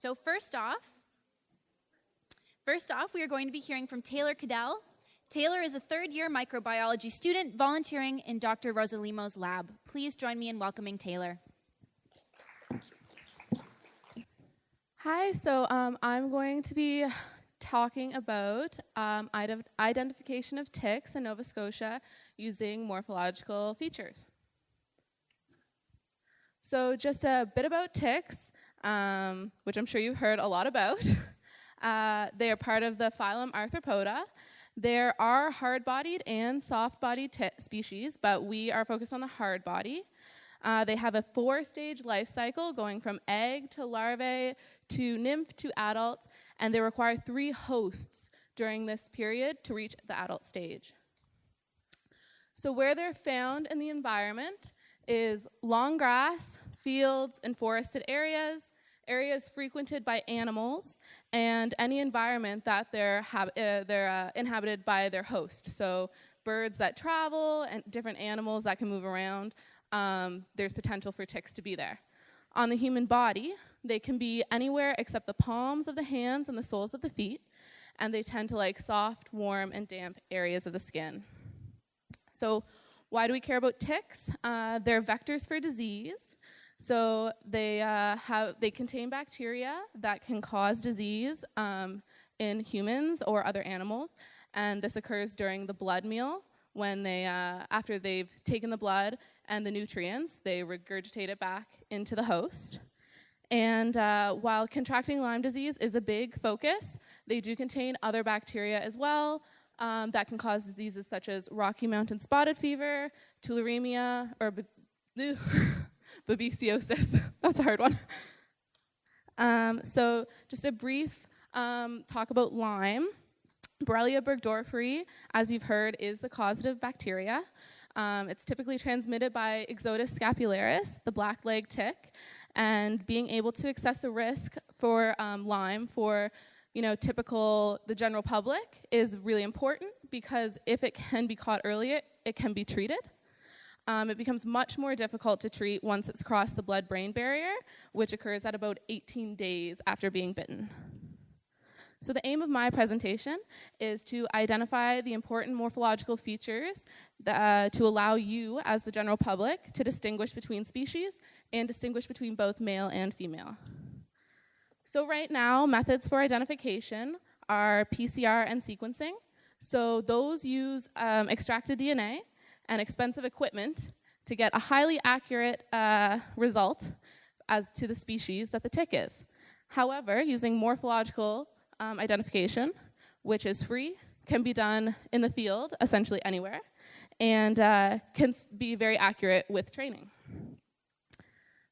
So first off, we are going to be hearing from Taylor Caddell. Taylor is a third-year microbiology student volunteering in Dr. Rosalimo's lab. Please join me in welcoming Taylor. Hi, so I'm going to be talking about identification of ticks in Nova Scotia using morphological features. So just a bit about ticks, which I'm sure you've heard a lot about. They are part of the phylum Arthropoda. There are hard-bodied and soft-bodied species, but we are focused on the hard body. They have a 4-stage life cycle going from egg to larvae to nymph to adult, and they require 3 hosts during this period to reach the adult stage. So where they're found in the environment is long grass, fields, and forested areas, areas frequented by animals, and any environment that they're inhabited by their host. So birds that travel and different animals that can move around, there's potential for ticks to be there. On the human body, they can be anywhere except the palms of the hands and the soles of the feet, and they tend to like soft, warm, and damp areas of the skin. So why do we care about ticks? They're vectors for disease. So they contain bacteria that can cause disease in humans or other animals, and this occurs during the blood meal when they, after they've taken the blood and the nutrients, they regurgitate it back into the host. And while contracting Lyme disease is a big focus, they do contain other bacteria as well that can cause diseases such as Rocky Mountain spotted fever, tularemia, or babesiosis. That's a hard one. So just a brief talk about Lyme. Borrelia burgdorferi, as you've heard, is the causative bacteria. It's typically transmitted by Ixodes scapularis, the black-leg tick, and being able to assess the risk for Lyme for the general public is really important, because if it can be caught earlier, it can be treated. It becomes much more difficult to treat once it's crossed the blood-brain barrier, which occurs at about 18 days after being bitten. So the aim of my presentation is to identify the important morphological features to allow you, as the general public, to distinguish between species and distinguish between both male and female. So right now, methods for identification are PCR and sequencing. So those use extracted DNA and expensive equipment to get a highly accurate result as to the species that the tick is. However, using morphological identification, which is free, can be done in the field, essentially anywhere, and can be very accurate with training.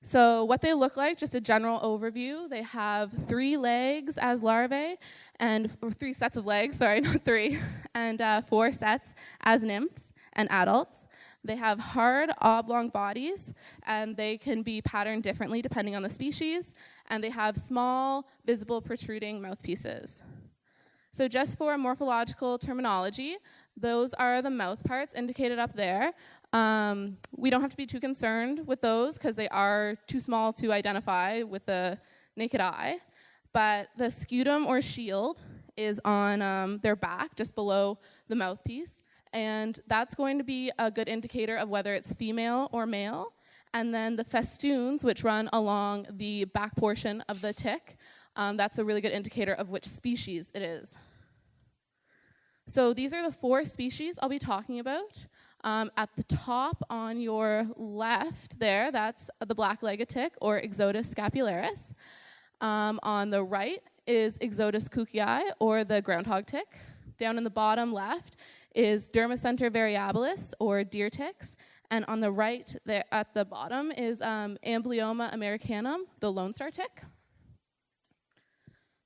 So what they look like, just a general overview, they have 3 legs as larvae, or 3 sets of legs, sorry, not 3, and 4 sets as nymphs and adults. They have hard, oblong bodies, and they can be patterned differently depending on the species, and they have small, visible, protruding mouthpieces. So just for morphological terminology, those are the mouth parts indicated up there. We don't have to be too concerned with those because they are too small to identify with the naked eye, but the scutum or shield is on their back, just below the mouthpiece, and that's going to be a good indicator of whether it's female or male. And then the festoons, which run along the back portion of the tick, that's a really good indicator of which species it is. So these are the 4 species I'll be talking about. At the top on your left there, that's the black-legged tick, or Ixodes scapularis. On the right is Ixodes cookii, or the groundhog tick. Down in the bottom left is Dermacentor variabilis, or deer ticks. And on the right there at the bottom is Amblyomma americanum, the Lone Star tick.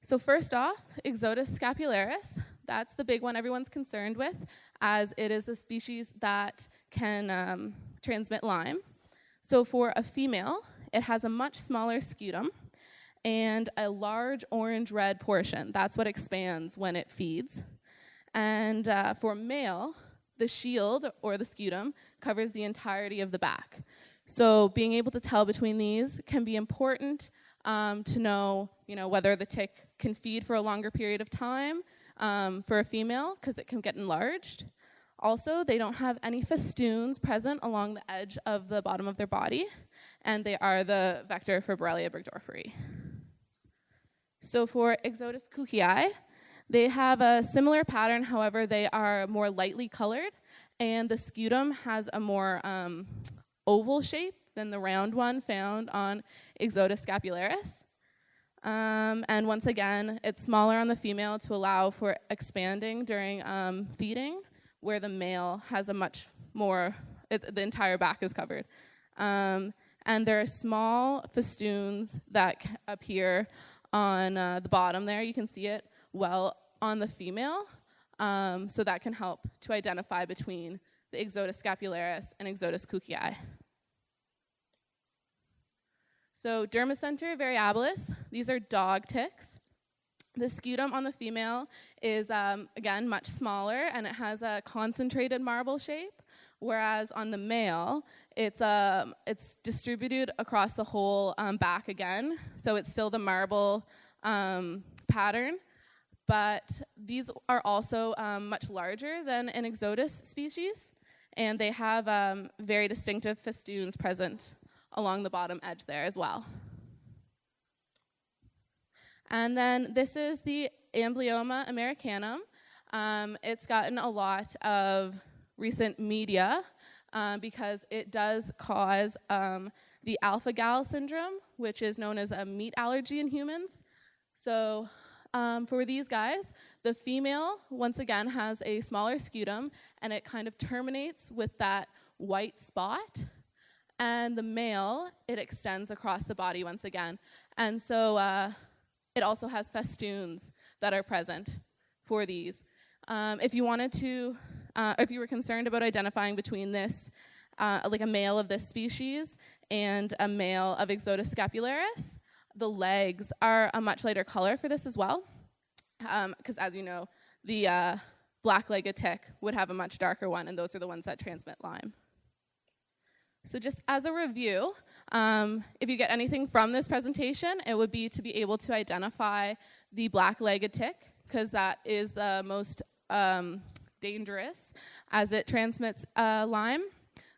So first off, Ixodes scapularis. That's the big one everyone's concerned with, as it is the species that can transmit Lyme. So for a female, it has a much smaller scutum and a large orange-red portion. That's what expands when it feeds. And for male, the shield, or the scutum, covers the entirety of the back. So being able to tell between these can be important to know, whether the tick can feed for a longer period of time for a female because it can get enlarged. Also, they don't have any festoons present along the edge of the bottom of their body, and they are the vector for Borrelia burgdorferi. So for Ixodes cookii, they have a similar pattern, however, they are more lightly colored, and the scutum has a more oval shape than the round one found on Ixodes scapularis. And once again, it's smaller on the female to allow for expanding during feeding, where the male has a much more, the entire back is covered. And there are small festoons that appear on the bottom there. You can see it well on the female. So that can help to identify between the Ixodes scapularis and Ixodes cookii. So Dermacentor variabilis, these are dog ticks. The scutum on the female is, again, much smaller, and it has a concentrated marble shape, whereas on the male, it's distributed across the whole back again, so it's still the marble pattern, but these are also much larger than an Ixodes species, and they have very distinctive festoons present along the bottom edge there as well. And then this is the Amblyomma americanum. It's gotten a lot of recent media because it does cause the alpha-gal syndrome, which is known as a meat allergy in humans. So for these guys, the female, once again, has a smaller scutum, and it kind of terminates with that white spot. And the male, it extends across the body once again. And so it also has festoons that are present for these. If you wanted to, if you were concerned about identifying between this, like a male of this species and a male of Ixodes scapularis, the legs are a much lighter color for this as well. Because as you know, the black-legged tick would have a much darker one, and those are the ones that transmit Lyme. So just as a review, if you get anything from this presentation, it would be to be able to identify the black-legged tick, because that is the most dangerous as it transmits Lyme.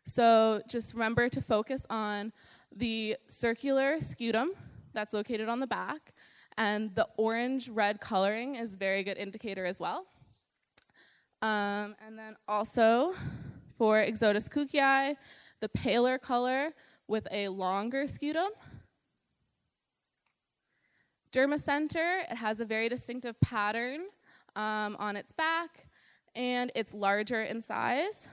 So just remember to focus on the circular scutum that's located on the back, and the orange-red coloring is a very good indicator as well. And then also for Ixodes cookii, the paler color with a longer scutum. Dermacentor, it has a very distinctive pattern on its back, and it's larger in size.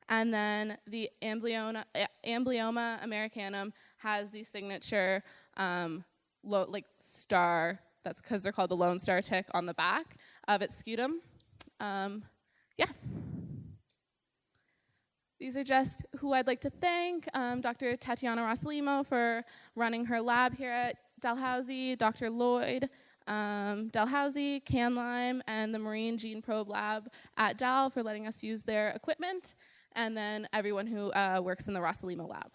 And then the Amblyomma americanum has the signature star, that's because they're called the Lone Star tick, on the back of its scutum. Yeah. These are just who I'd like to thank. Dr. Tatiana Rossalimo for running her lab here at Dalhousie, Dr. Lloyd, Dalhousie, Lyme, and the Marine Gene Probe Lab at Dal for letting us use their equipment, and then everyone who works in the Rossalimo lab.